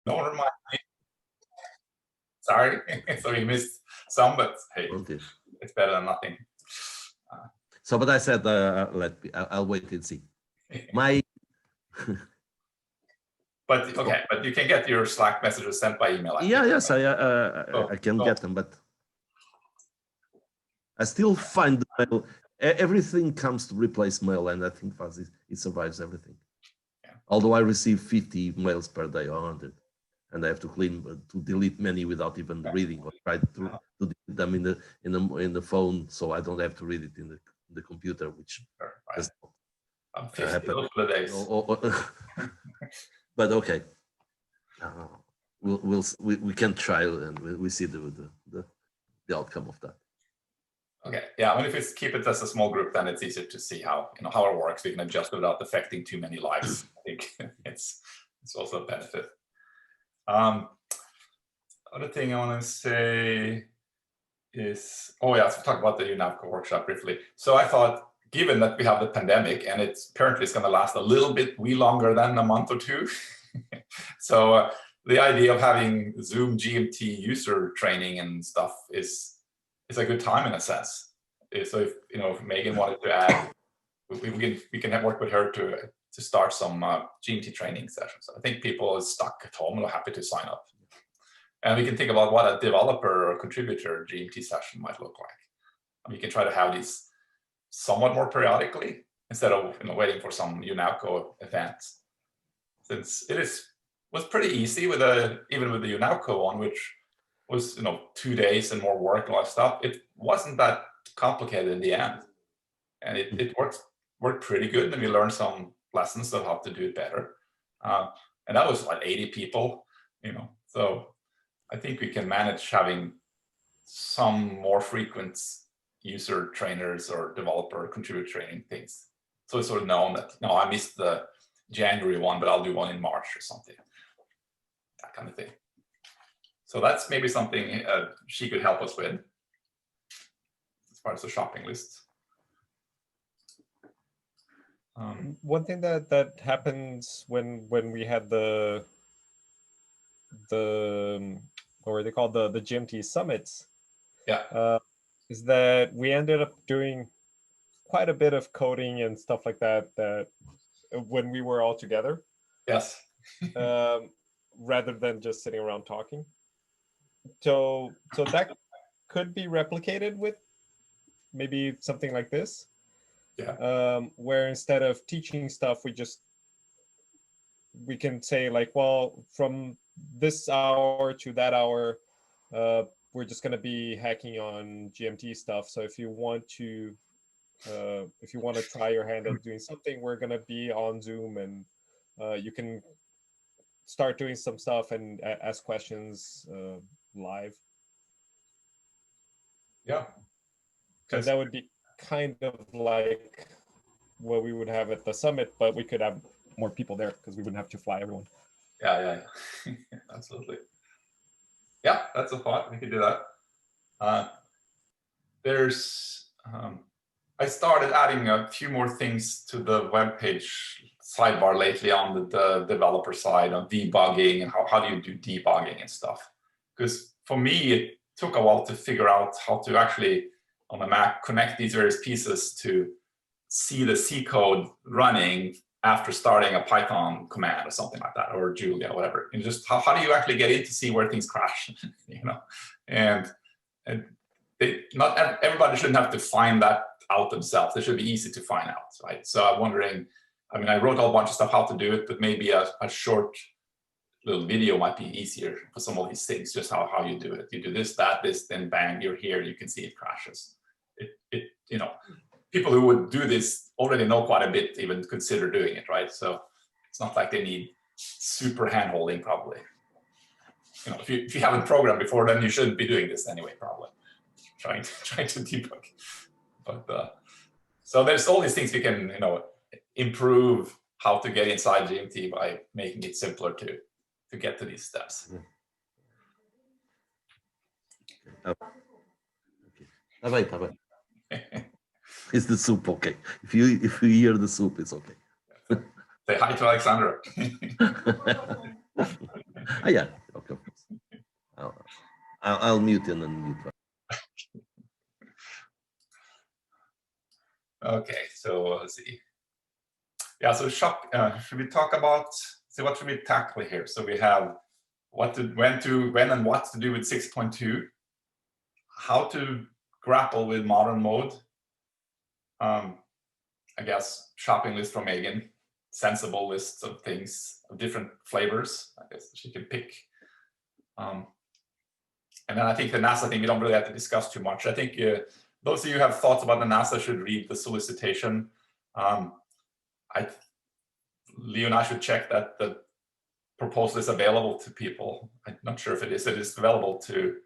No one remind me. Sorry, so you missed some, but hey, it's better than nothing. So, but I said, I'll wait and see. My. But okay, but you can get your Slack messages sent by email. Yeah, yes, I can get them, but I still find the mail. Everything comes to replace mail, and I think it survives everything. Yeah. Although I receive 50 mails per day or 100, and I have to delete many without even reading, or try to delete them in the phone, so I don't have to read it in the computer, which does not happen. But okay, we can try, and we see the outcome of that. Okay, yeah. I mean, if we keep it as a small group, then it's easier to see how it works. We can adjust without affecting too many lives. I think it's also a benefit. Other thing I want to say is, so talk about the UNAVCO workshop briefly. So I thought, given that we have the pandemic and apparently it's going to last a little bit longer than a month or two, so the idea of having Zoom GMT user training and stuff is a good time in a sense. So if Megan wanted to add, we can work with her to start some GMT training sessions. I think people are stuck at home and are happy to sign up. And we can think about what a developer or contributor GMT session might look like. And we can try to have these somewhat more periodically instead of waiting for some UNAVCO event. Since was pretty easy even with the UNAVCO one, which was 2 days and more work and all that stuff. It wasn't that complicated in the end, and it worked pretty good. And we learned some lessons of how to do it better. And that was like 80 people, So I think we can manage having some more frequent user trainers or developer contributor training things. So it's sort of known that I missed the January one, but I'll do one in March or something. That kind of thing. So that's maybe something she could help us with as far as the shopping list. One thing that happens when we had the what were they called, the GMT summits, is that we ended up doing quite a bit of coding and stuff like that when we were all together. Yes. Rather than just sitting around talking. So that could be replicated with maybe something like this. Yeah. Where instead of teaching stuff, we can say like, well, from this hour to that hour, we're just going to be hacking on GMT stuff. So if you want to try your hand at doing something, we're going to be on Zoom, and you can start doing some stuff and ask questions live. Yeah. So that would be kind of like what we would have at the summit, but we could have more people there because we wouldn't have to fly everyone. Yeah. Absolutely. Yeah, that's a thought. We could do that. I started adding a few more things to the webpage sidebar lately on the developer side on debugging and how do you do debugging and stuff. Because for me, it took a while to figure out how to actually on the Mac connect these various pieces to see the C code running after starting a Python command or something like that, or Julia, whatever. And just how do you actually get in to see where things crash, And not everybody shouldn't have to find that out themselves. It should be easy to find out, right? So I'm wondering, I wrote a whole bunch of stuff how to do it, but maybe a short little video might be easier for some of these things, just how you do it. You do this, that, this, then bang, you're here, you can see it crashes. People who would do this already know quite a bit, even consider doing it, right? So it's not like they need super hand-holding, probably. If you haven't programmed before, then you shouldn't be doing this anyway, probably. Trying to debug. But so there's all these things we can, improve how to get inside GMT by making it simpler to get to these steps. Okay. Is the soup okay? If you hear the soup, it's okay. Say hi to Alexandra. Yeah, okay, of course. I'll mute and unmute. Okay, so let's see. Yeah, so should we talk about, so what should we tackle here? So we have when and what to do with 6.2, how to grapple with modern mode, I guess shopping list from Megan, sensible lists of things of different flavors, I guess she can pick. And then I think the NASA thing, we don't really have to discuss too much. I think those of you who have thoughts about the NASA should read the solicitation. Leo and I should check that the proposal is available to people. I'm not sure if it is. It is available to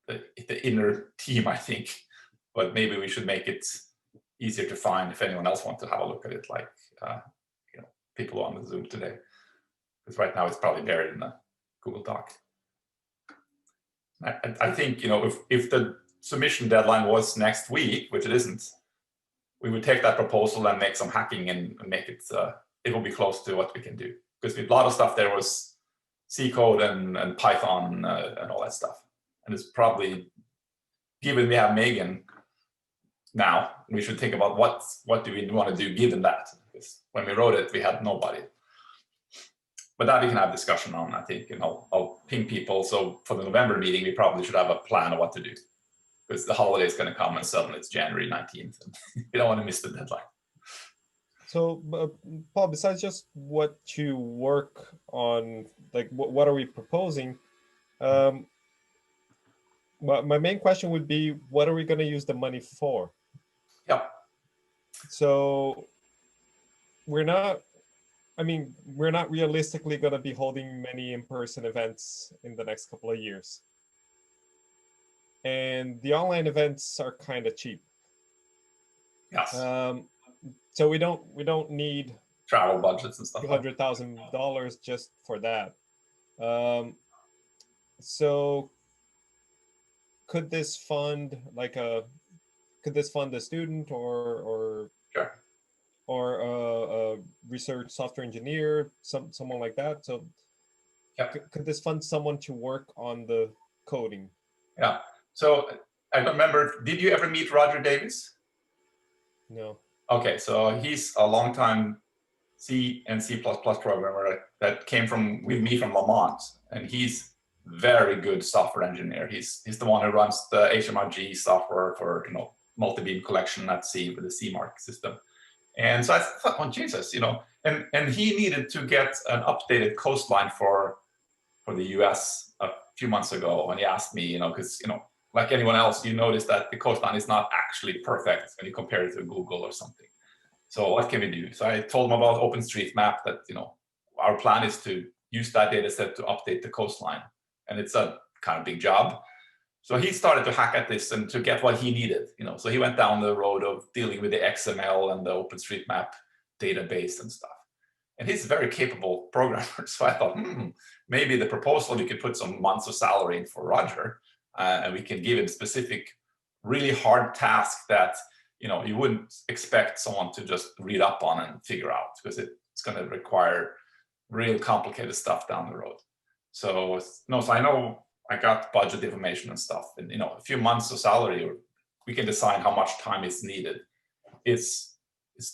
the inner team, I think, but maybe we should make it easier to find if anyone else wants to have a look at it, like people on the Zoom today, because right now it's probably buried in a Google Doc. I think if the submission deadline was next week, which it isn't, we would take that proposal and make some hacking and make it. It will be close to what we can do, because a lot of stuff there was C code and Python and all that stuff. And it's probably, given we have Megan now, we should think about what do we want to do given that. Because when we wrote it, we had nobody. But that we can have discussion on, I think, and I'll ping people. So for the November meeting, we probably should have a plan of what to do, because the holiday is going to come and suddenly it's January 19th. And we don't want to miss the deadline. So, Paul, besides just what to work on, like what are we proposing? My main question would be, what are we going to use the money for? Yep. So we're not realistically going to be holding many in-person events in the next couple of years. And the online events are kind of cheap. Yes. So we don't need travel budgets and stuff. $200,000 just for that. So could this fund a student or sure, or a research software engineer, someone like that? So yep. Could this fund someone to work on the coding? Yeah. So I don't remember, did you ever meet Roger Davis? No. Okay, so he's a longtime C and C++ programmer that came with me from Lamont, and he's very good software engineer. He's the one who runs the HMRG software for multi-beam collection at sea with the CMARC system. And so I thought, oh Jesus, and he needed to get an updated coastline for the US a few months ago, and he asked me, because like anyone else, you notice that the coastline is not actually perfect when you compare it to Google or something. So what can we do? So I told him about OpenStreetMap, that our plan is to use that data set to update the coastline, and it's a kind of big job. So he started to hack at this and to get what he needed. So he went down the road of dealing with the XML and the OpenStreetMap database and stuff. And he's a very capable programmer. So I thought, maybe the proposal, we could put some months of salary in for Roger, and we can give him specific, really hard task that you wouldn't expect someone to just read up on and figure out, because it's going to require real complicated stuff down the road. So so I know I got budget information and stuff, and a few months of salary, or we can decide how much time is needed. It's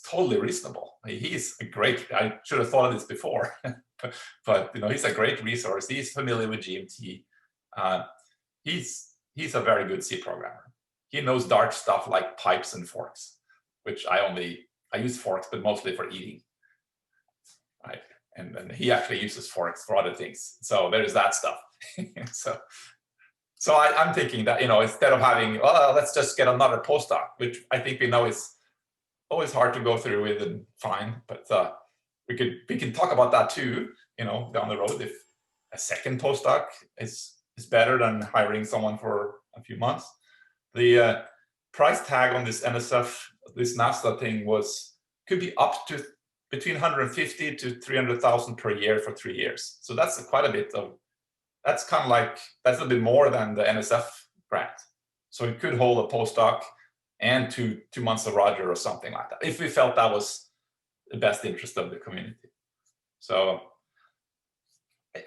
totally reasonable. He's a great, I should have thought of this before, but he's a great resource. He's familiar with GMT. He's a very good C programmer. He knows Dart stuff like pipes and forks, which I use forks, but mostly for eating. Right. And then he actually uses forks for other things. So there's that stuff. So I'm thinking that, instead of having, let's just get another postdoc, which I think we know is always hard to go through with and fine, but we can talk about that too, down the road, if a second postdoc is better than hiring someone for a few months. The price tag on this NSF, this NASA thing could be up to between 150 to 300,000 per year for 3 years. So that's quite a bit of, that's a little bit more than the NSF grant. So it could hold a postdoc and two months of Roger or something like that, if we felt that was the best interest of the community. So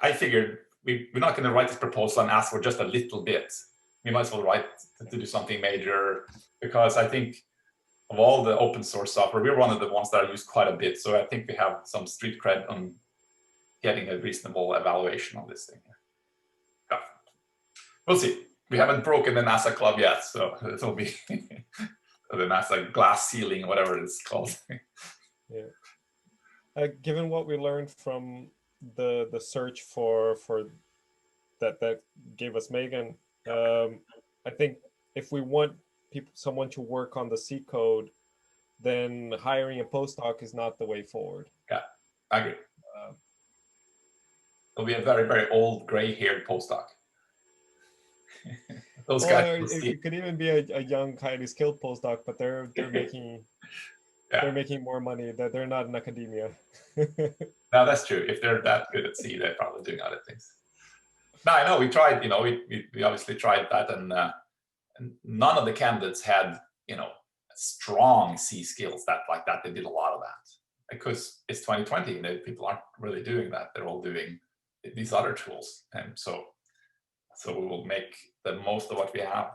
I figured we're not going to write this proposal and ask for just a little bit. We might as well write to do something major, because I think of all the open source software, we're one of the ones that are used quite a bit. So I think we have some street cred on getting a reasonable evaluation on this thing. Yeah. We'll see. We haven't broken the NASA club yet, so it will be the NASA glass ceiling, whatever it's called. Yeah. Given what we learned from the search for that gave us Megan, I think if we want someone to work on the C code, then hiring a postdoc is not the way forward. Yeah, I agree. It'll be a very, very old, gray-haired postdoc. Those guys. It could even be a young, highly skilled postdoc, but they're making they're making more money. That they're not in academia. No, that's true. If they're that good at C, they're probably doing other things. No, I know we tried. We obviously tried that, and none of the candidates had strong C skills like that. They did a lot of that because it's 2020 and people aren't really doing that. They're all doing these other tools, and so we will make the most of what we have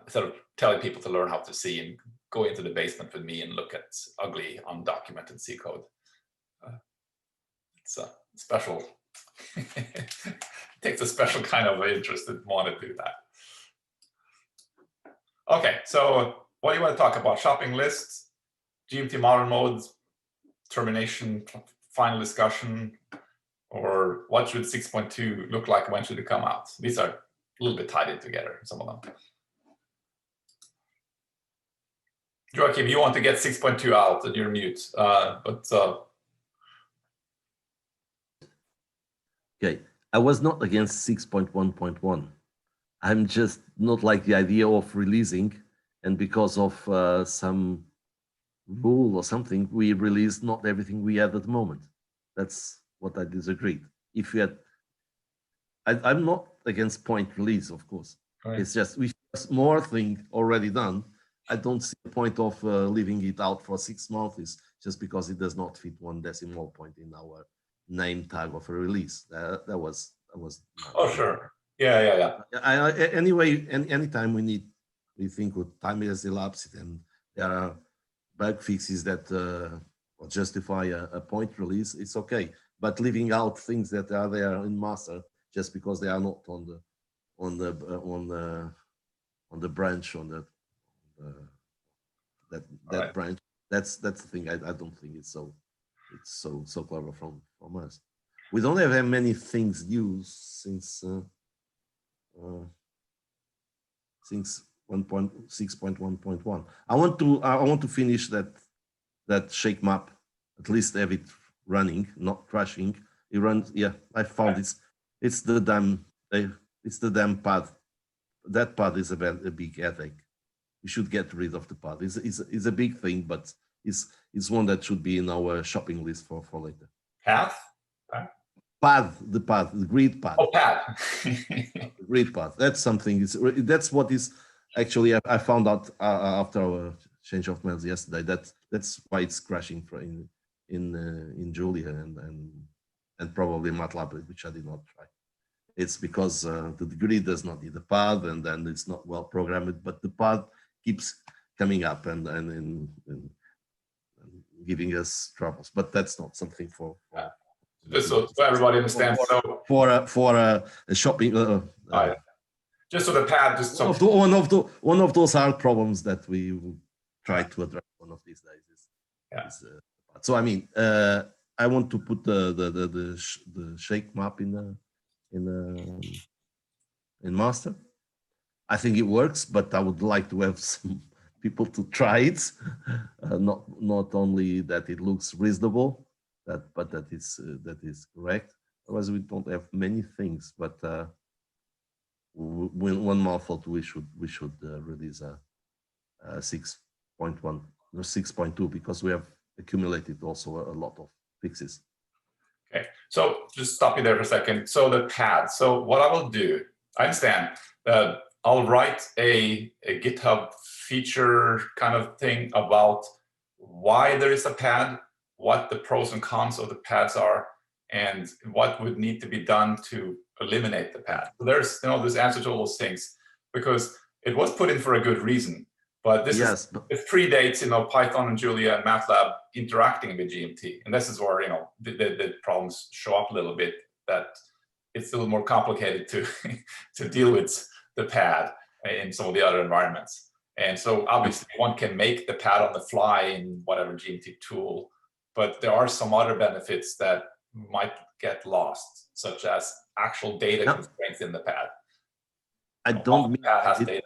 instead of telling people to learn how to C and go into the basement with me and look at ugly undocumented C code. It's a special. It takes a special kind of interest to want to do that. Okay, so what do you want to talk about? Shopping lists, GMT modern modes, termination, final discussion, or what should 6.2 look like? When should it come out? These are a little bit tied in together, some of them. Joachim, you want to get 6.2 out and you're mute, Okay, I was not against 6.1.1. I'm just not like the idea of releasing, and because of some rule or something, we released not everything we had at the moment. That's what I disagreed. If you had, I'm not against point release, of course. Right. It's just we have more thing already done. I don't see the point of leaving it out for 6 months just because it does not fit 1 decimal point in our name tag of a release. That was. Oh, sure. Yeah. Anyway, anytime we think with time has elapsed and there are bug fixes that justify a point release, it's okay. But leaving out things that are there in master just because they are not on the branch that right. Branch, that's the thing. I don't think it's so clever from us. We don't have many things used since 6.1.1. I want to finish that shake map, at least have it running, not crashing. It runs. Yeah, I found it's the damn pad. That pad is a big headache. We should get rid of the pad. It's a big thing, but it's one that should be in our shopping list for later. Path? The grid pad. Oh, pad. Grid pad. That's something. That's what is actually I found out after our change of mails yesterday. That's why it's crashing in Julia and probably MATLAB, which I did not try. It's because the grid does not need a pad, and then it's not well programmed. But the pad keeps coming up and giving us troubles. But that's not something for. Just so everybody understands. So for a shopping. Just so the pad. Just so one of those hard problems that we will try to address one of these days. So I mean, I want to put the shake map in master. I think it works, but I would like to have some people to try it. Not only that it looks reasonable, but that is correct. Otherwise, we don't have many things. But one more thought, we should release a 6.1 or 6.2 because we have accumulated also a lot of fixes. Okay, so just stop you there for a second. So the pad. So what I will do, I understand. I'll write a GitHub feature kind of thing about why there is a pad, what the pros and cons of the pads are, and what would need to be done to eliminate the pad. So there's, this answer to all those things, because it was put in for a good reason, but this it predates, Python and Julia and MATLAB interacting with GMT. And this is where, the problems show up a little bit, that it's a little more complicated to, to deal with the pad in some of the other environments. And so obviously one can make the pad on the fly in whatever GMT tool, but there are some other benefits that might get lost, such as actual data constraints in the pad. I don't mean pad has data.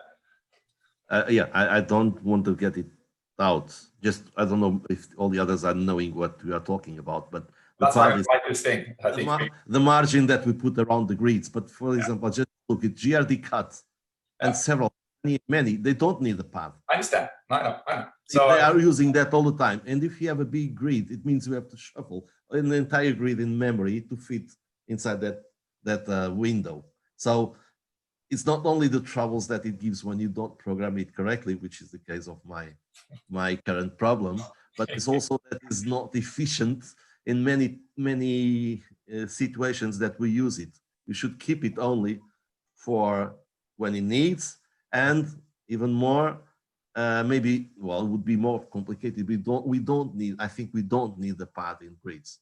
I don't want to get it out. Just, I don't know if all the others are knowing what we are talking about, but that's why I like this thing. The margin that we put around the grids. But for example, just look at GRD cuts and several, many, they don't need a path. I understand. I know. So they are using that all the time. And if you have a big grid, it means we have to shuffle an entire grid in memory to fit inside that window. So it's not only the troubles that it gives when you don't program it correctly, which is the case of my current problem, but it's also that it's not efficient in many situations that we use it. You should keep it only for when it needs, and even more, maybe, well, it would be more complicated. We don't need, I think we don't need the path in grids.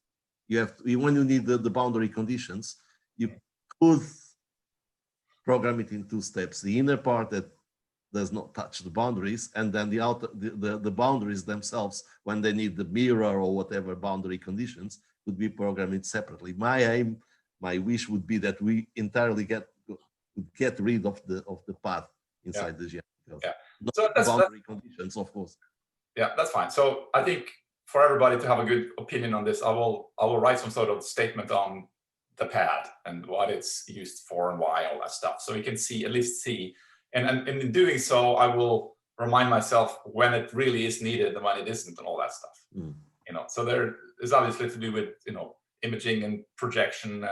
You have to, when you need the boundary conditions, you could program it in two steps. The inner part that does not touch the boundaries, and then the outer, the boundaries themselves, when they need the mirror or whatever boundary conditions, would be programmed separately. My aim, my wish would be that we entirely get rid of the path inside the GMT. Yeah. Not So the boundary conditions, of course. Yeah, that's fine. So I think for everybody to have a good opinion on this, I will write some sort of statement on the pad and what it's used for and why, all that stuff. So we can at least see. And in doing so, I will remind myself when it really is needed and when it isn't and all that stuff. So there is obviously to do with, imaging and projection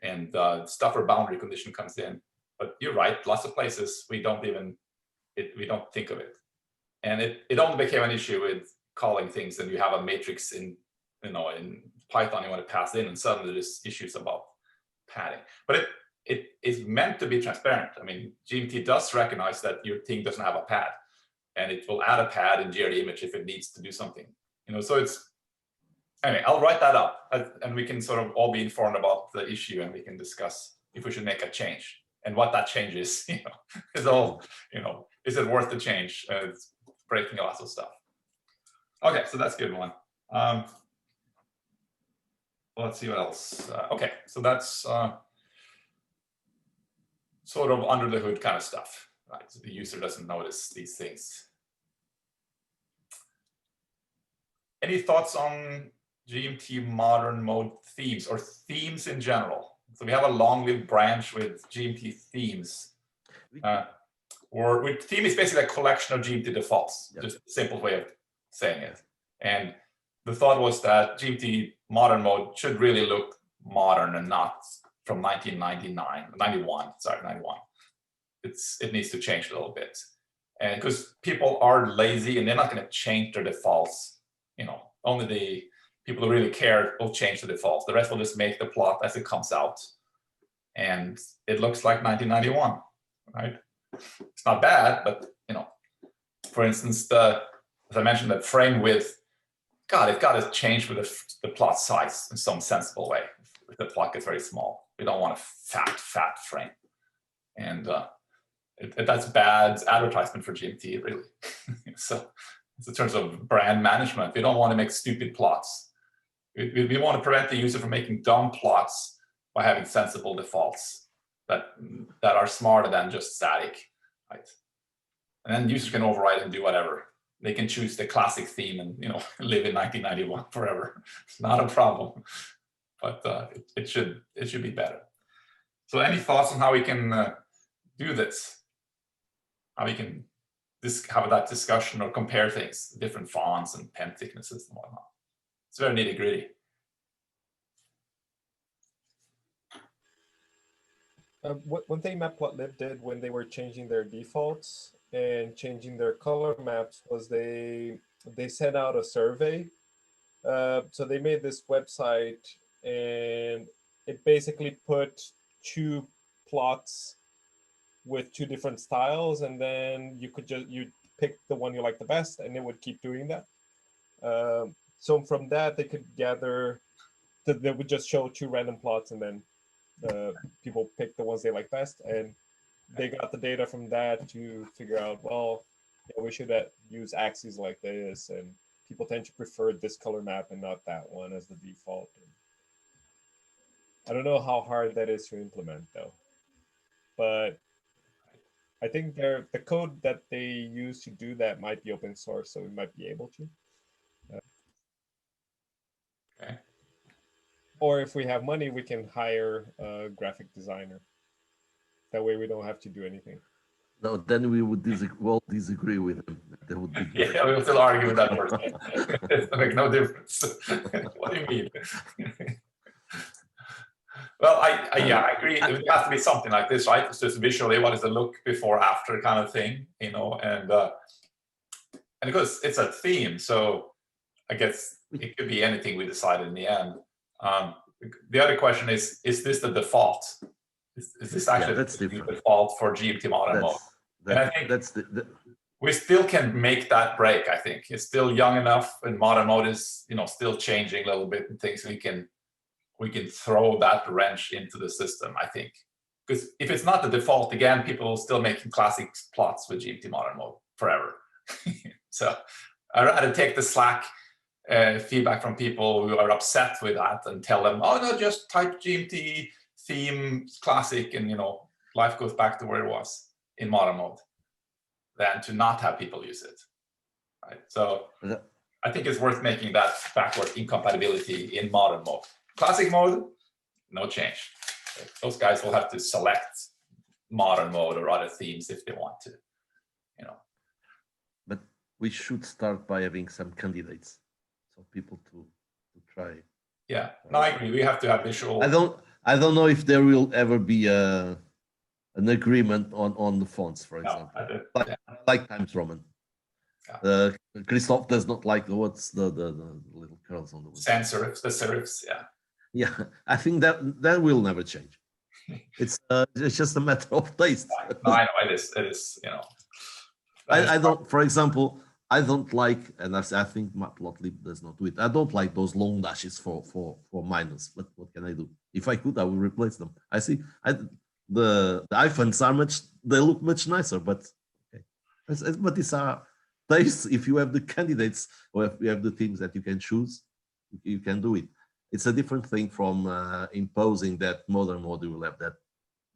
and stuff where boundary condition comes in. But you're right, lots of places we don't think of it. And it only became an issue with calling things, and you have a matrix in Python you want to pass in, and suddenly there's issues about padding. But it is meant to be transparent. I mean, GMT does recognize that your thing doesn't have a pad, and it will add a pad in GRD image if it needs to do something. So it's, anyway, I'll write that up, and we can sort of all be informed about the issue, and we can discuss if we should make a change and what that change is. Is all, is it worth the change? It's breaking lots of stuff. Okay, so that's a good one. Let's see what else. Okay, so that's sort of under the hood kind of stuff, right? So the user doesn't notice these things. Any thoughts on GMT modern mode themes or themes in general? So we have a long-lived branch with GMT themes. Or theme is basically a collection of GMT defaults, just a simple way of saying it. And the thought was that GMT modern mode should really look modern and not from 91. It needs to change a little bit. And because people are lazy and they're not going to change their defaults, only the people who really care will change the defaults. The rest will just make the plot as it comes out. And it looks like 1991, right? It's not bad, but for instance, as I mentioned, the frame width, it got to change with the plot size in some sensible way. If the plot gets very small, we don't want a fat frame, and that's bad advertisement for GMT, really. So, in terms of brand management, we don't want to make stupid plots. We want to prevent the user from making dumb plots by having sensible defaults that are smarter than just static, right? And then users can override and do whatever. They can choose the classic theme and live in 1991 forever. It's not a problem, but it should be better. So, any thoughts on how we can do this? How we can have that discussion or compare things, different fonts and pen thicknesses and whatnot. It's very nitty gritty. One thing Matplotlib did when they were changing their defaults and changing their color maps was they sent out a survey. So they made this website and it basically put two plots with two different styles, and then you pick the one you like the best, and it would keep doing that. So from that, they could gather. They would just show two random plots, and then people pick the ones they like best, and they got the data from that to figure out, well, yeah, we should use axes like this, and people tend to prefer this color map and not that one as the default. I don't know how hard that is to implement though, but I think the code that they use to do that might be open source, so we might be able to. Okay. Or if we have money, we can hire a graphic designer. That way we don't have to do anything. No, then we would disagree with them. That would be great. Yeah, we will still argue with that person. It makes no difference. What do you mean? Well, I agree. It has to be something like this, right? It's just visually, what is the look before after kind of thing, you know, and because it's a theme, so I guess it could be anything we decide in the end. The other question is this the default? Is this actually the default for GMT modern mode? And I think we still can make that break. I think it's still young enough, and modern mode is, you know, still changing a little bit and things. We can throw that wrench into the system, I think, because if it's not the default, again, people will still making classic plots with GMT modern mode forever. So I'd rather take the Slack feedback from people who are upset with that and tell them, oh no, just type GMT theme classic and, you know, life goes back to where it was in modern mode, than to not have people use it, right? So I think it's worth making that backward incompatibility in modern mode. Classic mode, no change. Those guys will have to select modern mode or other themes if they want to, you know. But we should start by having some candidates, so people to try. Yeah, no, I agree. We have to have visual. I don't know if there will ever be an agreement on the fonts, for example, like Times Roman. Yeah. Christoph does not like what's the little curls on the sans serifs, the serifs, yeah. Yeah, I think that will never change. It's just a matter of taste. No, I know it is. You know, I don't. For example, I don't like, and I think Matplotlib does not do it. I don't like those long dashes for minus. But what can I do? If I could, I would replace them. I see. The hyphens are they look much nicer, but okay. But these are tastes. If you have the candidates or if you have the themes that you can choose, you can do it. It's a different thing from imposing that modern mode will have that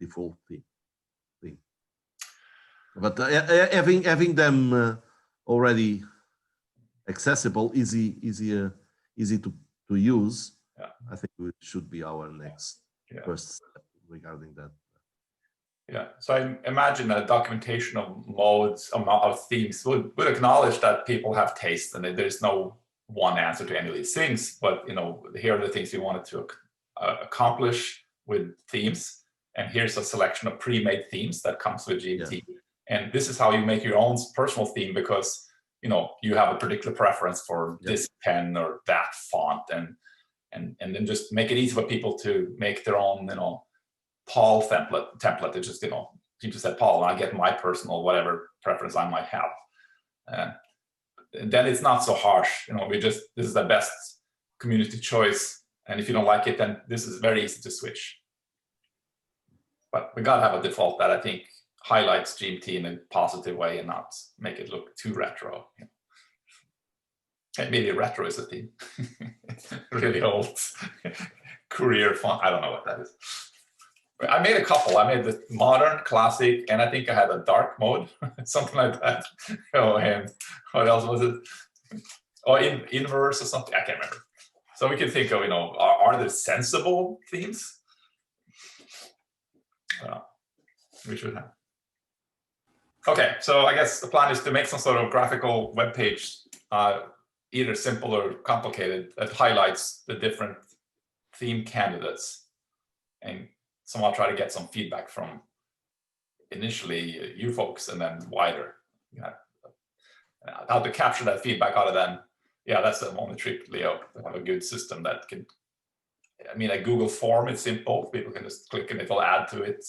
default thing. But having them already accessible, easy to use, yeah. I think it should be our next first step regarding that. Yeah, so I imagine a documentation of modes, of themes would acknowledge that people have taste and that there's no one answer to any of these things, but you know, here are the things we wanted to accomplish with themes, and here's a selection of pre-made themes that comes with GMT, and this is how you make your own personal theme, because you know you have a particular preference for this pen or that font, and then just make it easy for people to make their own, you know, Paul template. It just, you know, you just said Paul, and I get my personal whatever preference I might have. Then it's not so harsh, you know. This is the best community choice, and if you don't like it, then this is very easy to switch. But we gotta have a default that I think highlights GMT in a positive way and not make it look too retro. You know. Maybe retro is a theme. Really old Courier font. I don't know what that is. I made a couple. I made the modern, classic, and I think I had a dark mode, something like that. Oh, and what else was it? Oh, inverse or something. I can't remember. So we can think of, you know, are there sensible themes? We should have. Okay, so I guess the plan is to make some sort of graphical web page, either simple or complicated, that highlights the different theme candidates, and somehow try to get some feedback from initially you folks and then wider. How to capture that feedback out of them. Yeah, that's the only trick, Leo, to have a good system that can I mean, a Google form, it's simple. People can just click and it'll add to it.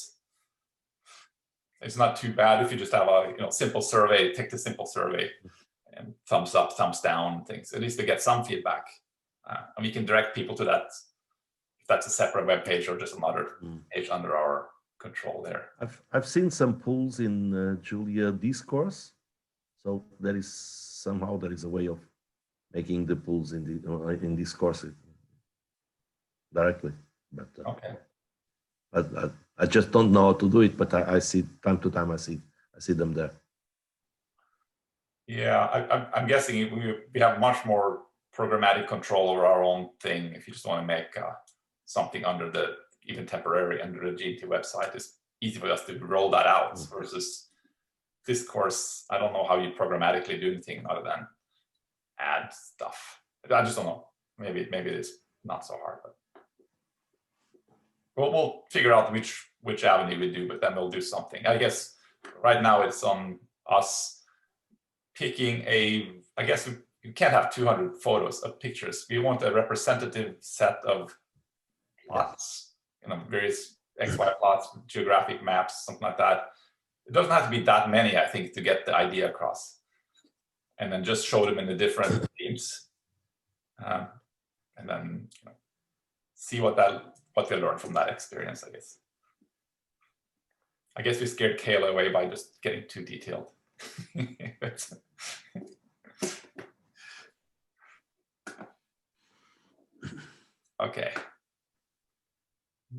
It's not too bad if you just have a simple survey, take the simple survey and thumbs up, thumbs down, things. At least they get some feedback. And we can direct people to that if that's a separate web page or just another page under our control there. I've seen some polls in Julia Discourse, so there is a way of making the polls in Discourse directly. But Okay. I just don't know how to do it. But I see time to time I see them there. Yeah, I'm guessing we have much more programmatic control over our own thing. If you just want to make something under even temporary under the GMT website, it's easy for us to roll that out versus Discourse. I don't know how you programmatically do anything other than add stuff. I just don't know. Maybe it is not so hard, but we'll figure out which avenue we do, but then we'll do something. I guess right now it's on us picking I guess you can't have 200 photos of pictures. We want a representative set of plots, various XY plots, geographic maps, something like that. It doesn't have to be that many, I think, to get the idea across. And then just show them in the different themes. And then see what they learn from that experience, I guess. I guess we scared Kayla away by just getting too detailed. Okay.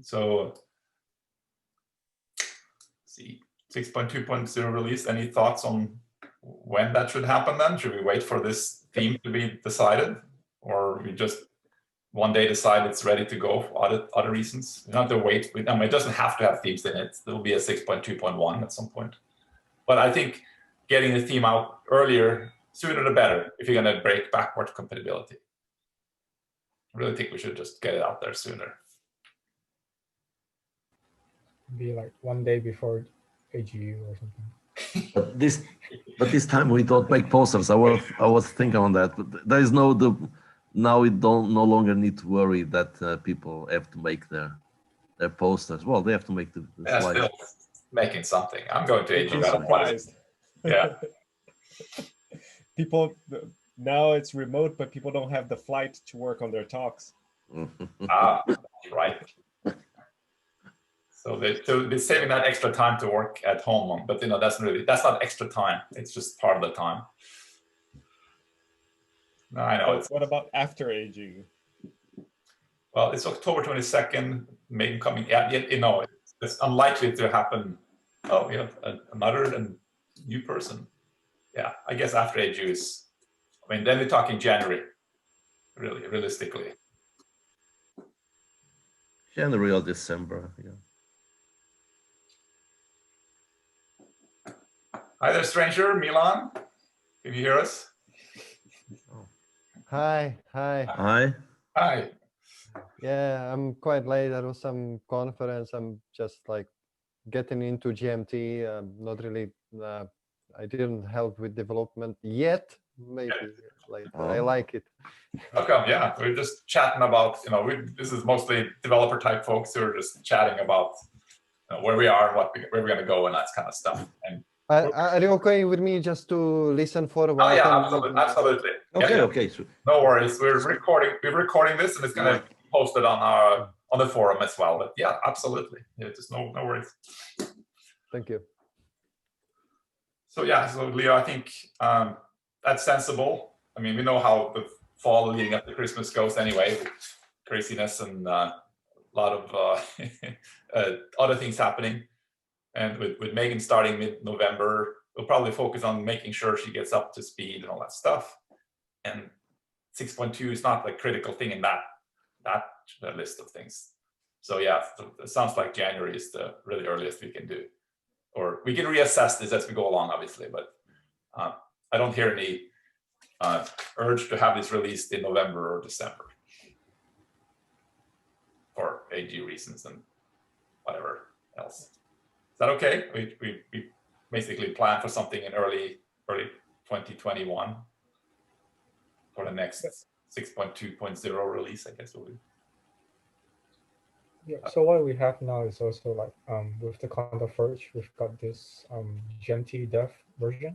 So, see, 6.2.0 release. Any thoughts on when that should happen then? Should we wait for this theme to be decided? Or we just one day decide it's ready to go for other reasons? You don't have to wait. I mean, it doesn't have to have themes in it. There will be a 6.2.1 at some point. But I think getting the theme out earlier, sooner the better, if you're going to break backward compatibility. I really think we should just get it out there sooner. Be like one day before AGU or something. But this time we don't make posters. I was thinking on that. But there is now we no longer need to worry that people have to make their posters. Well, they have to make the slides. Still making something. I'm going to AGU. Surprised. Yeah. People now it's remote, but people don't have the flight to work on their talks. Right. So they're saving that extra time to work at home, but that's not extra time. It's just part of the time. No, I know. What about after AGU? Well, it's October 22nd, maybe coming. Yeah, it's unlikely to happen. Oh, we have another new person. Yeah, I guess after AGU is. I mean, then we're talking January. Really, realistically. January or December. Yeah. Hi there, stranger, Milan. Can you hear us? Hi. Hi. Hi. Yeah, I'm quite late. There was some conference. I'm just like getting into GMT. Not really. I didn't help with development yet. Maybe I like it. Welcome. Yeah, we're just chatting about. This is mostly developer type folks who are just chatting about where we are, where we're going to go, and that kind of stuff. And are you okay with me just to listen for a while? oh yeah, absolutely. Okay, Yeah. okay. So, No worries. We're recording this, and it's going to be posted on the forum as well. But yeah, absolutely. Yeah, just no worries. Thank you. So yeah, so Leo, I think that's sensible. I mean, we know how the fall leading up to Christmas goes anyway, craziness and a lot of other things happening. And with Megan starting mid-November, we'll probably focus on making sure she gets up to speed and all that stuff. And 6.2 is not a critical thing in that list of things. So yeah, it sounds like January is the really earliest we can do. Or we can reassess this as we go along, obviously, but I don't hear any urge to have this released in November or December for AG reasons and whatever else. Is that okay? We basically plan for something in early 2021 for the next 6.2.0 release, I guess we'll do. Yeah, so what we have now is also like with the conda forge, we've got this GMT dev version,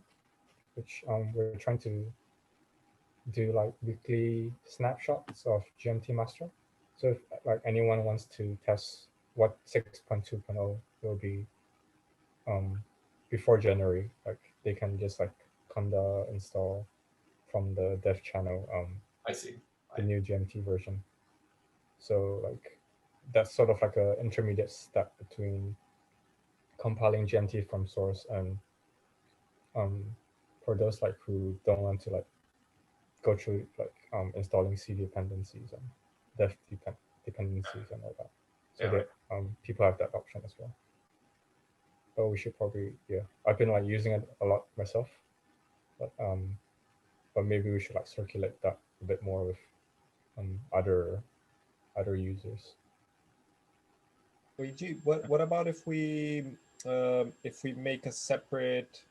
which we're trying to do like weekly snapshots of GMT master. So if like anyone wants to test what 6.2.0 will be before January, like they can just like conda install from the dev channel I see. the new GMT version. So like that's sort of like an intermediate step between compiling GMT from source and for those like who don't want to like go through like installing C dependencies and dev dependencies and all that. So Yeah, that people have that option as well. But we should probably, yeah, I've been like using it a lot myself, but maybe we should like circulate that a bit more with other users. What about if we make a separate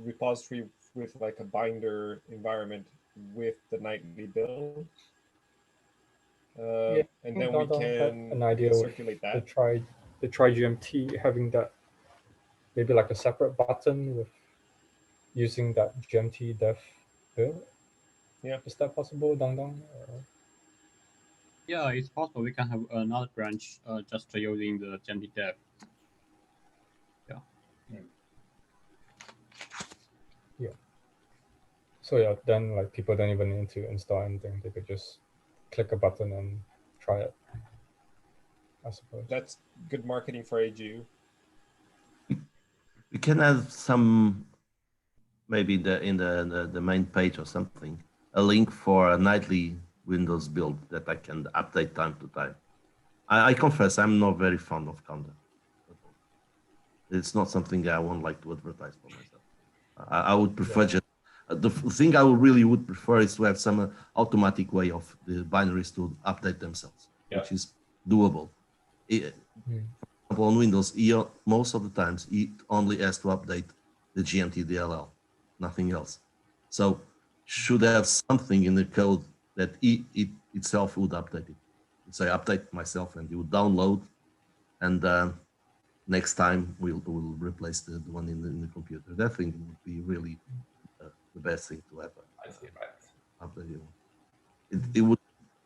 repository with like a binder environment with the nightly build, Yeah, and then we Dada had can an idea with circulate the that. try GMT having that maybe like a separate button with using that GMT dev build. Yeah, is that possible, Dangdang? Yeah, it's possible. We can have another branch just using the GMT dev. Yeah. So yeah, then like people don't even need to install anything. They could just click a button and try it, I suppose. that's good marketing for AGU. We can have some, maybe in the main page or something, a link for a nightly Windows build that I can update time to time. I confess I'm not very fond of Conda. It's not something I won't like to advertise for myself. I would prefer just the thing I really would prefer is to have some automatic way of the binaries to update themselves, which is doable. For example, on Windows, most of the times it only has to update the GMT DLL, nothing else. So should have something in the code that it itself would update it. So I update myself and you would download, and next time we'll replace the one in the computer. That thing would be really the best thing to have. I see, right. Update. It would.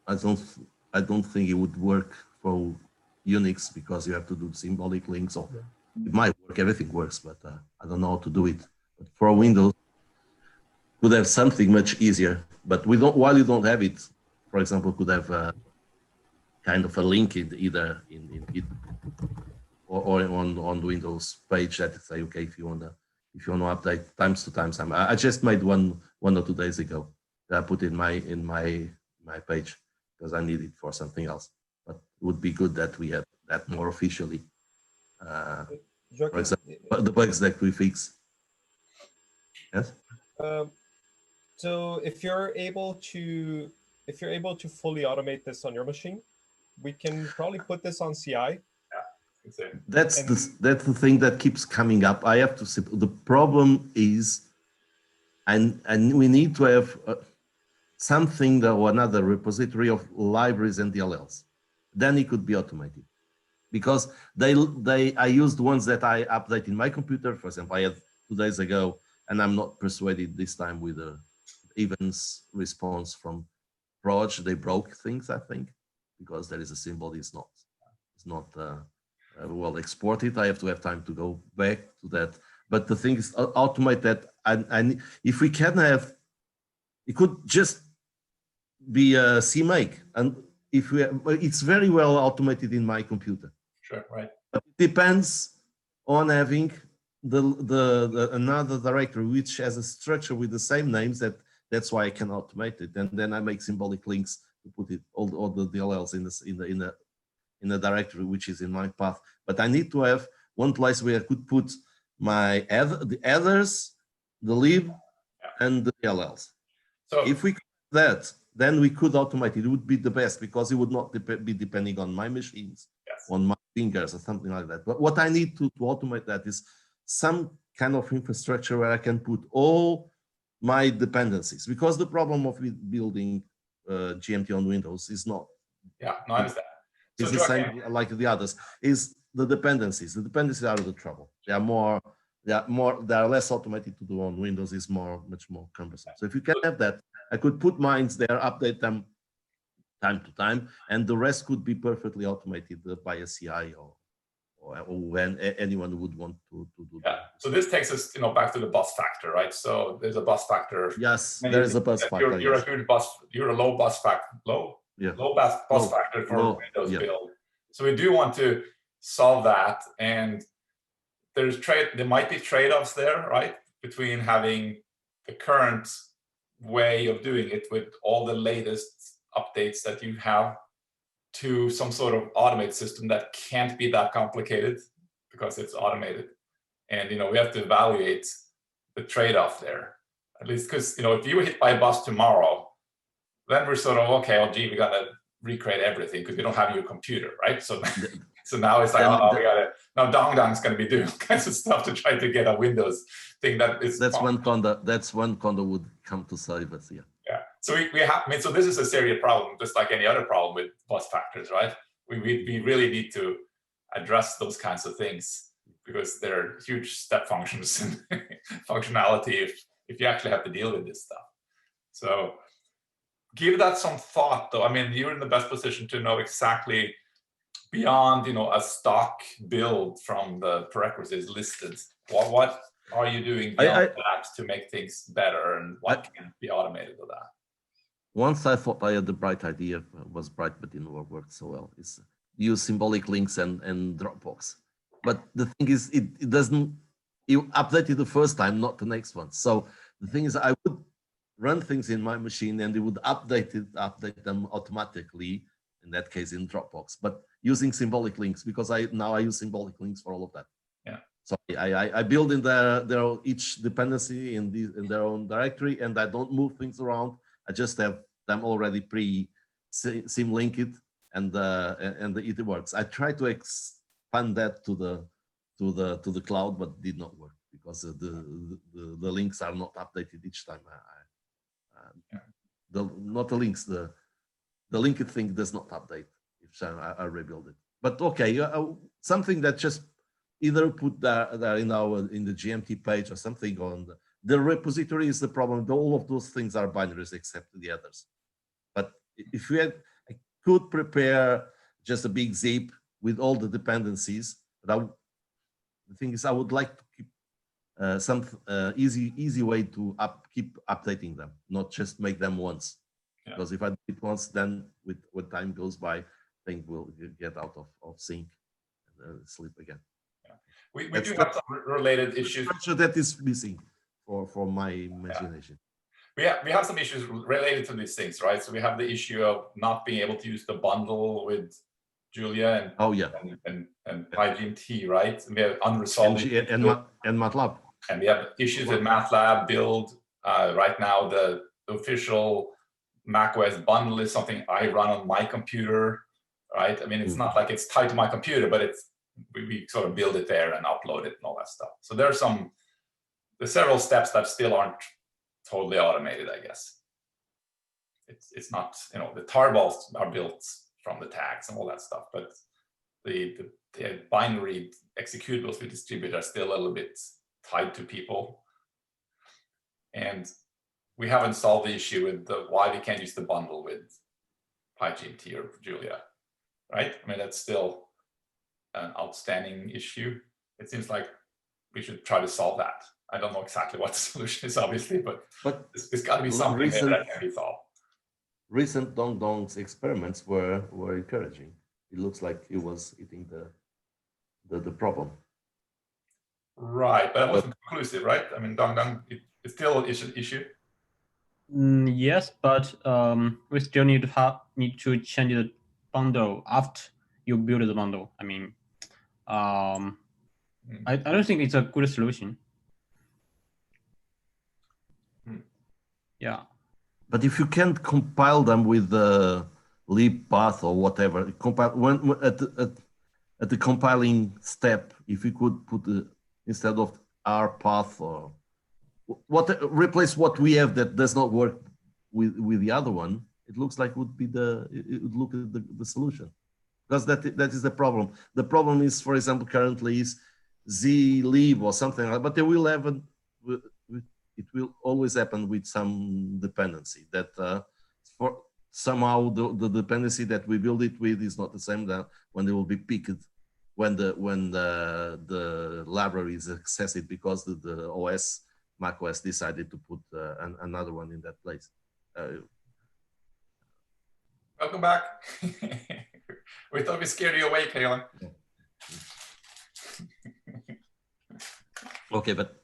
I don't think it would work for Unix because you have to do symbolic links. Or it might work. Everything works, but I don't know how to do it. But for Windows, could have something much easier. But we don't. While you don't have it, for example, could have kind of a link in either in it or on the Windows page that say, okay, if you want to update times to times. I just made one or 2 days ago that I put in my page because I need it for something else. But it would be good that we have that more officially. For example, the bugs that we fix. Yes. So if you're able to fully automate this on your machine, we can probably put this on CI. That's the thing that keeps coming up. I have to say the problem is, and we need to have something or another repository of libraries and DLLs. Then it could be automated, because I used ones that I update in my computer. For example, I had 2 days ago, and I'm not persuaded this time with the events response from Proj. They broke things, I think, because there is a symbol. It's not well exported. I have to have time to go back to that. But the thing is, automate that. And if we can have, it could just be a CMake, and if we, it's very well automated in my computer. Sure, right. But it depends on having the another directory which has a structure with the same names. That's why I can automate it, and then I make symbolic links to put it all the DLLs in the directory which is in my path. But I need to have one place where I could put my the headers, the lib, and the DLLs. So if we could do that, then we could automate it. It would be the best because it would not be depending on my machines, on my fingers or something like that. But what I need to automate that is some kind of infrastructure where I can put all my dependencies, because the problem of building GMT on Windows is not. Yeah, no, I understand. So It's the same like the others. Is the dependencies. The dependencies are the trouble. They are less automated to do on Windows. Is much more cumbersome. So if you can have that, I could put mines there, update them time to time, and the rest could be perfectly automated by a CI or when anyone would want to do that. So this takes us, back to the bus factor, right? So there's a bus factor. Yes, there is a bus factor. You're a huge you're a low bus factor, low bus factor for Windows build. So we do want to solve that, and there might be trade-offs there, right? Between having the current way of doing it with all the latest updates that you have to some sort of automated system that can't be that complicated because it's automated. And we have to evaluate the trade-off there, at least because if you were hit by a bus tomorrow, then we're sort of okay. Oh, gee, we gotta recreate everything because we don't have your computer, right? So now it's like, we gotta now Dongdong's gonna be doing all kinds of stuff to try to get a Windows thing that is. That's one Conda would come to save us. Yeah. So we have. So this is a serious problem, just like any other problem with bus factors, right? We really need to address those kinds of things because they're huge step functions in functionality if you actually have to deal with this stuff. So give that some thought, though. I mean, you're in the best position to know exactly beyond, a stock build from the prerequisites listed. What are you doing beyond that to make things better, and what can be automated with that? Once I thought I had the bright idea, was bright but didn't work so well, is use symbolic links and Dropbox. But the thing is, it doesn't, you update it the first time, not the next one. So the thing is, I would run things in my machine and it would update them automatically, in that case in Dropbox, but using symbolic links, because now I use symbolic links for all of that. Yeah. So I build in each dependency in their own directory, and I don't move things around. I just have them already sim linked, and it works. I try to expand that to the cloud, but did not work because the links are not updated each time. Not the links, the linked thing does not update if I rebuild it. But okay, something that just either put there in the GMT page or something on the repository is the problem. All of those things are binaries except the others. But if I could prepare just a big zip with all the dependencies, but the thing is, I would like to keep some easy way to keep updating them, not just make them once. Yeah. Because if I do it once, then when time goes by, things will get out of sync and sleep again. Yeah. We do have some related issues. That is missing for my imagination. Yeah. We have some issues related to these things, right? So we have the issue of not being able to use the bundle with Julia and GMT, right? And we have unresolved and MATLAB. And we have issues with MATLAB build. Right now, the official macOS bundle is something I run on my computer, right? I mean, it's not like it's tied to my computer, but we sort of build it there and upload it and all that stuff. So there's several steps that still aren't totally automated, I guess. It's not, the tarballs are built from the tags and all that stuff, but the binary executables we distribute are still a little bit tied to people. And we haven't solved the issue with why we can't use the bundle with PyGMT or Julia, right? I mean, that's still an outstanding issue. It seems like we should try to solve that. I don't know exactly what the solution is, obviously, but it's got to be something that can be solved. Recent Dongdong's experiments were encouraging. It looks like it was hitting the problem. Right, but it wasn't conclusive, right? I mean, Dongdong, it's still an issue. Yes, but we still need to change the bundle after you build the bundle. I mean, I don't think it's a good solution. Yeah. But if you can't compile them with the lib path or whatever, compile at the compiling step, if you could put instead of R path or replace what we have that does not work with the other one, it looks like it would look at the solution. because that is the problem. The problem is, for example, currently is zlib or something like that, but they will have it will always happen with some dependency that for somehow the dependency that we build it with is not the same that when they will be picked when the library is accessed because the Mac OS decided to put another one in that place. Welcome back. We thought we scared you away, Kayla. Okay, but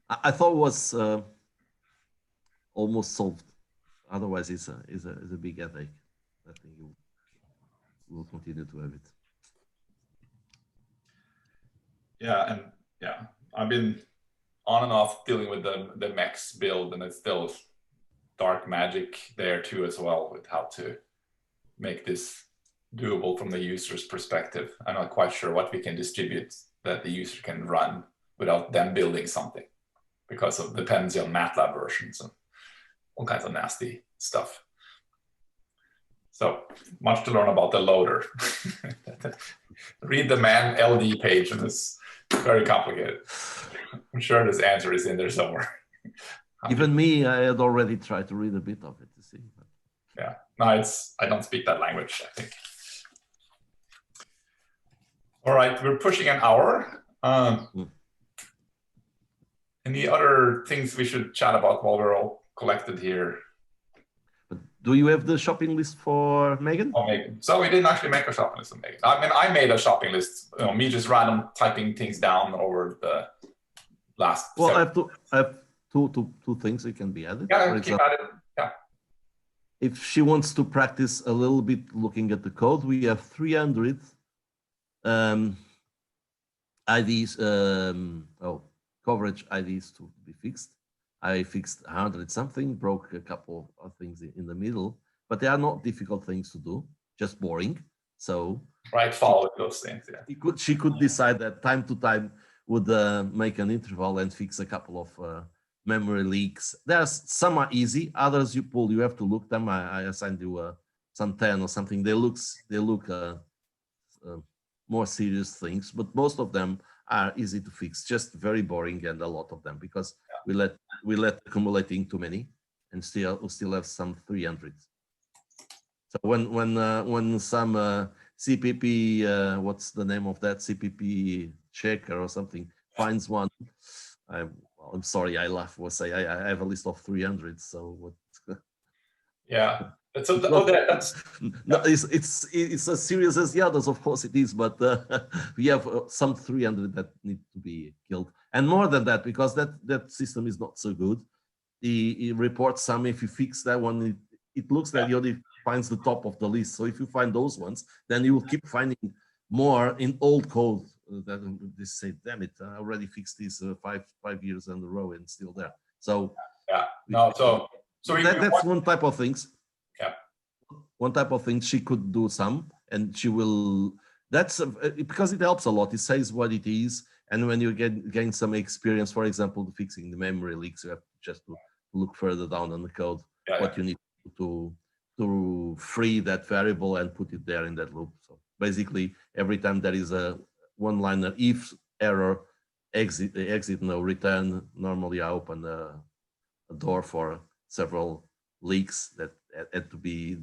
I thought it was almost solved. Otherwise, it's a big headache. I think you will continue to have it. Yeah, and yeah, I've been on and off dealing with the Mex build, and it's still dark magic there too as well with how to make this doable from the user's perspective. I'm not quite sure what we can distribute that the user can run without them building something because of dependency on MATLAB versions and all kinds of nasty stuff. So much to learn about the loader. Read the man LD page, and it's very complicated. I'm sure this answer is in there somewhere. Even me, I had already tried to read a bit of it to see. But... Yeah, no, I don't speak that language, I think. All right, we're pushing an hour. Any other things we should chat about while we're all collected here? But do you have the shopping list for Megan? Oh, Megan. So we didn't actually make a shopping list of Megan. I mean, I made a shopping list. You know, me just random typing things down over the last. Well, I have two things that can be added. Yeah, for keep example, at it. Yeah. if she wants to practice a little bit looking at the code, we have 300 IDs, coverage IDs to be fixed. I fixed 100 something, broke a couple of things in the middle, but they are not difficult things to do, just boring. So right, follow those things. Yeah. She could decide that time to time would make an interval and fix a couple of memory leaks. There's some are easy, others you have to look them. I assigned you some 10 or something. They look more serious things, but most of them are easy to fix, just very boring, and a lot of them because we let accumulating too many, and we still have some 300. So when some CPP, what's the name of that CPP checker or something finds one, I'm sorry, I laugh. Was say I have a list of 300. So what? Yeah. That's no, it's as serious as the others, of course it is, but we have some 300 that need to be killed, and more than that because that system is not so good. He reports some. If you fix that one, it looks like he only finds the top of the list. So if you find those ones, then you will keep finding more in old code that they say, damn it, I already fixed this 5 years in a row and still there. So yeah, no, so that's one type of things. Yeah. One type of thing she could do some, and she will. That's because it helps a lot. It says what it is, and when you gain some experience, for example, fixing the memory leaks, you have just to look further down on the code what you need to free that variable and put it there in that loop. So basically, every time there is a one-liner if error exit no return, normally I open a door for several leaks that had to be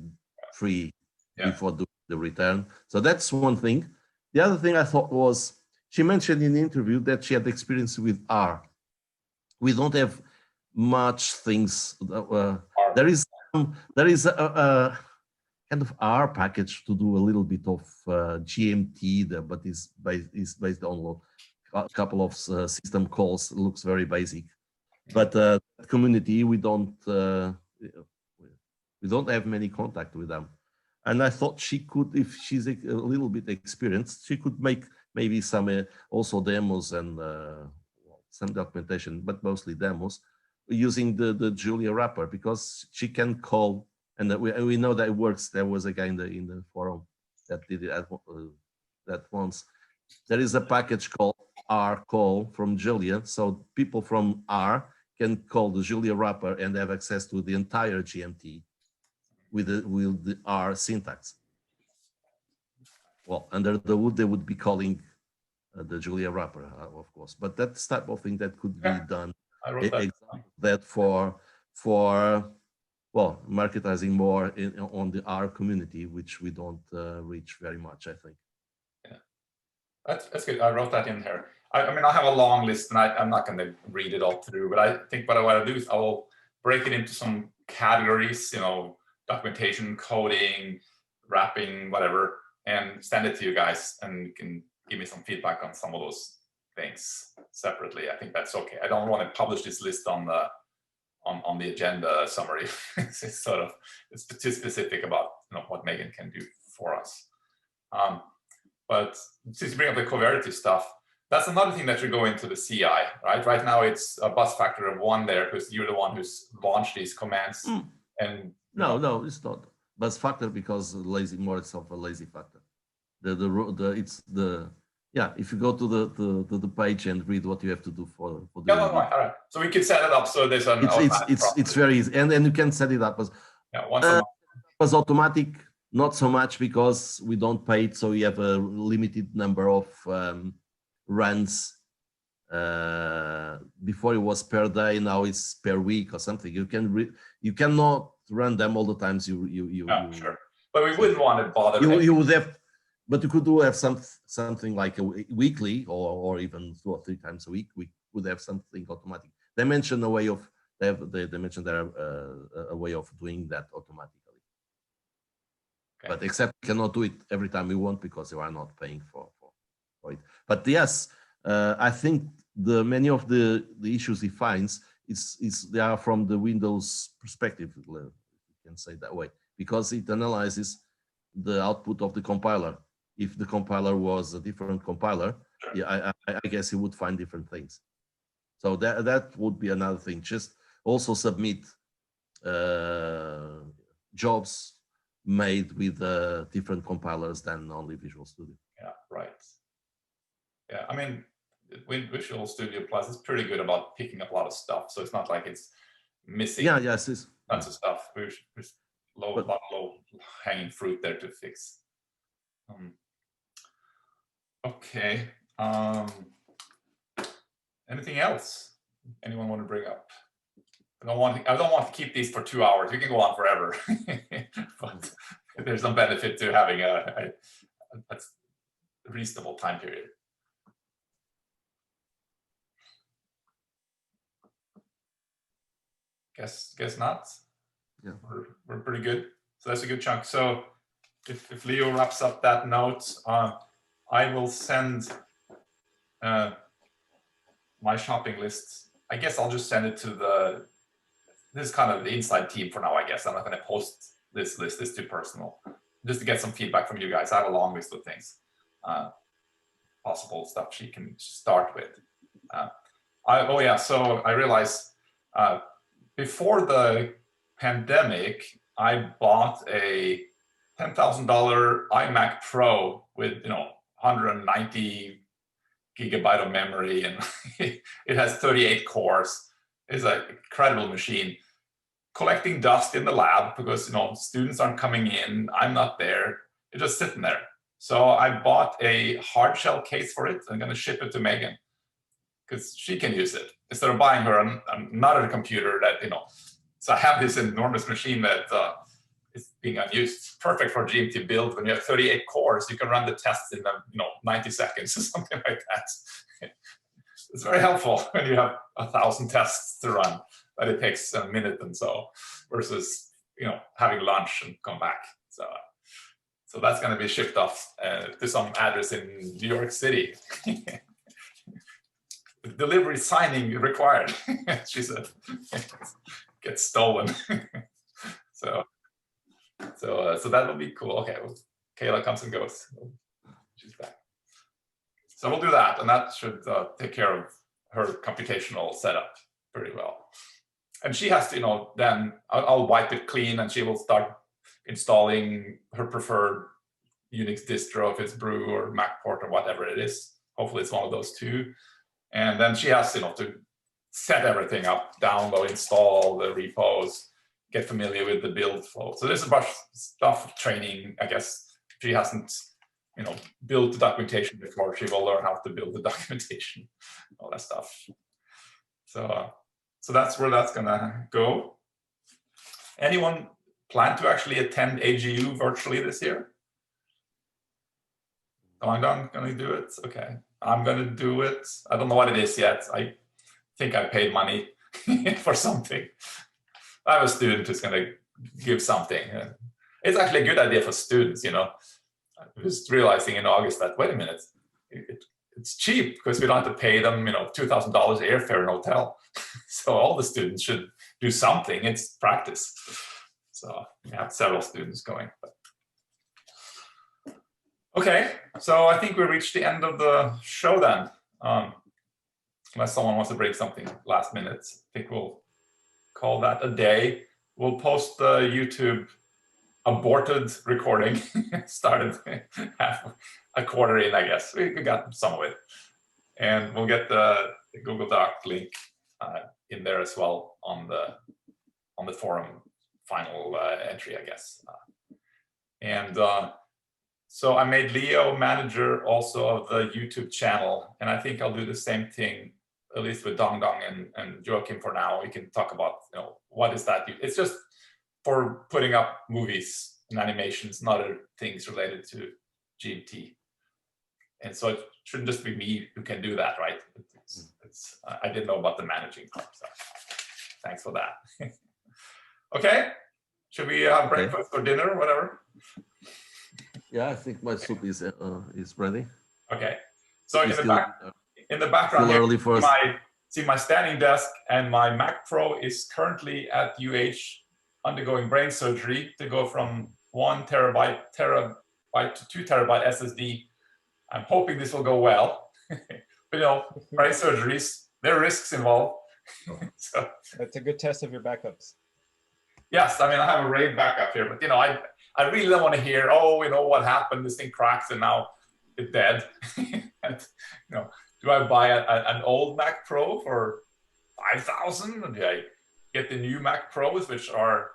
free before doing the return. So that's one thing. The other thing I thought was, she mentioned in the interview that she had experience with R. We don't have much things. There is a kind of R package to do a little bit of GMT, but is based on a couple of system calls. It looks very basic. But community, we don't have many contact with them. And I thought she could, if she's a little bit experienced, she could make maybe some also demos and some documentation, but mostly demos, using the Julia wrapper, because she can call, and we know that it works. There was a guy in the forum that did it that once. There is a package called R call from Julia, so people from R can call the Julia wrapper and have access to the entire GMT with the R syntax. well, under the hood, they would be calling the Julia wrapper, of course. But that's type of thing that could be done. I wrote that. That for well, marketizing more on the R community, which we don't reach very much, I think. Yeah, that's good. I wrote that in here. I mean, I have a long list, and I'm not going to read it all through, but I think what I want to do is I will break it into some categories, you know, documentation, coding, wrapping, whatever, and send it to you guys, and you can give me some feedback on some of those things separately. I think that's okay. I don't want to publish this list on the agenda summary. It's sort of, it's too specific about, you know, what Megan can do for us. But since you bring up the coverity stuff, that's another thing that should go into the CI, right? Right now it's a bus factor of 1 there because you're the one who's launched these commands. And no, it's not bus factor because lazy more itself a lazy factor. Yeah, if you go to the page and read what you have to do for yeah, all right. So we could set it up so there's an it's very easy, and you can set it up as once a month. As automatic, not so much because we don't pay it, so you have a limited number of runs. Before it was per day, now it's per week or something. You cannot run them all the times. Sure, but we wouldn't want to bother. You would have. But you could have something like a weekly or even 2 or 3 times a week. We would have something automatic. They mentioned a way of they mentioned there a way of doing that automatically. Okay. But except we cannot do it every time we want because you are not paying for it. But yes, I think many of the issues he finds they are from the Windows perspective. You can say that way because it analyzes the output of the compiler. If the compiler was a different compiler, yeah, I guess he would find different things. So that would be another thing. Just also submit jobs made with different compilers than only Visual Studio. Yeah, right. Yeah, I mean, Visual Studio Plus is pretty good about picking up a lot of stuff. So it's not like it's missing. Yeah, yes, it's tons of stuff. There's low hanging fruit there to fix. Okay. Anything else? Anyone want to bring up? I don't want to keep these for 2 hours. We can go on forever, but there's some benefit to having a reasonable time period. Guess not. Yeah, we're pretty good. So that's a good chunk. So if Leo wraps up that note, I will send my shopping list. I guess I'll just send it to this is kind of the inside team for now, I guess. I'm not going to post this list. It's too personal. Just to get some feedback from you guys. I have a long list of things, possible stuff she can start with. Oh yeah, so I realized before the pandemic, I bought a $10,000 iMac Pro with 190 gigabyte of memory, and it has 38 cores. It's an incredible machine. Collecting dust in the lab because students aren't coming in. I'm not there. It's just sitting there. So I bought a hard shell case for it. I'm going to ship it to Megan because she can use it instead of buying her another computer that So I have this enormous machine that is being unused. Perfect for GMT build. When you have 38 cores, you can run the tests in 90 seconds or something like that. It's very helpful when you have 1,000 tests to run, but it takes a minute and so versus having lunch and come back. So that's going to be shipped off to some address in New York City. Delivery signing required. She said, gets stolen. So that will be cool. Okay, well, Kayla comes and goes. She's back. So we'll do that, and that should take care of her computational setup pretty well. And she has to, then I'll wipe it clean, and she will start installing her preferred Unix distro, if it's Brew or MacPort or whatever it is. Hopefully it's one of those two. And then she has to set everything up, download, install the repos, get familiar with the build flow. So there's a bunch of stuff training, I guess. She hasn't build the documentation before she will learn how to build the documentation, all that stuff. So that's where that's gonna go. Anyone plan to actually attend AGU virtually this year? I'm gonna do it. Okay, I'm gonna do it. I don't know what it is yet. I think I paid money for something. I have a student who's gonna give something. It's actually a good idea for students, I was realizing in August that, wait a minute, it's cheap because we don't have to pay them, $2,000 airfare and hotel. So all the students should do something. It's practice. So we have several students going. Okay, so I think we reached the end of the show then. Unless someone wants to break something last minute, I think we'll call that a day. We'll post the YouTube aborted recording. Started half a quarter in, I guess. We got some of it. And we'll get the Google Doc link in there as well on the forum final entry, I guess. So I made Leo manager also of the YouTube channel, and I think I'll do the same thing, at least with Dong Dong and Joachim for now. We can talk about, what is that? It's just for putting up movies and animations and other things related to GMT. And so it shouldn't just be me who can do that, right? I didn't know about the managing part, so thanks for that. Okay, should we have breakfast or dinner or whatever? Yeah, I think my soup is ready. Okay, so in the Still background here, early for us. see my standing desk, and my Mac Pro is currently at UH undergoing brain surgery to go from 1 terabyte to 2 terabyte SSD. I'm hoping this will go well. But brain surgeries, there are risks involved. So That's a good test of your backups. yes, I have a RAID backup here, but I really don't want to hear, what happened? This thing cracks and now it's dead. And, do I buy an old Mac Pro for 5,000? Do I get the new Mac Pros, which are,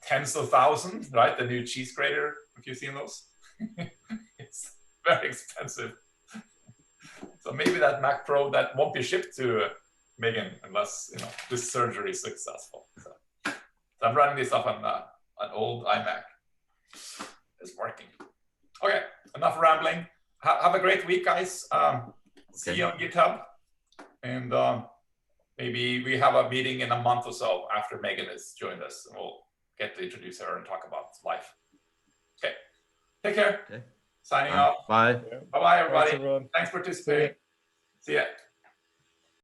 tens of thousands, right? The new cheese grater, if you've seen those. It's very expensive. So maybe that Mac Pro that won't be shipped to Megan unless this surgery is successful. So I'm running this off on an old iMac. It's working. Okay, enough rambling. Have a great week, guys. See you on GitHub, and maybe we have a meeting in a month or so after Megan has joined us, and we'll get to introduce her and talk about life. Okay, take care. Okay. Signing off. Bye. Bye-bye, everybody. Thanks, everyone. Thanks for participating. See ya.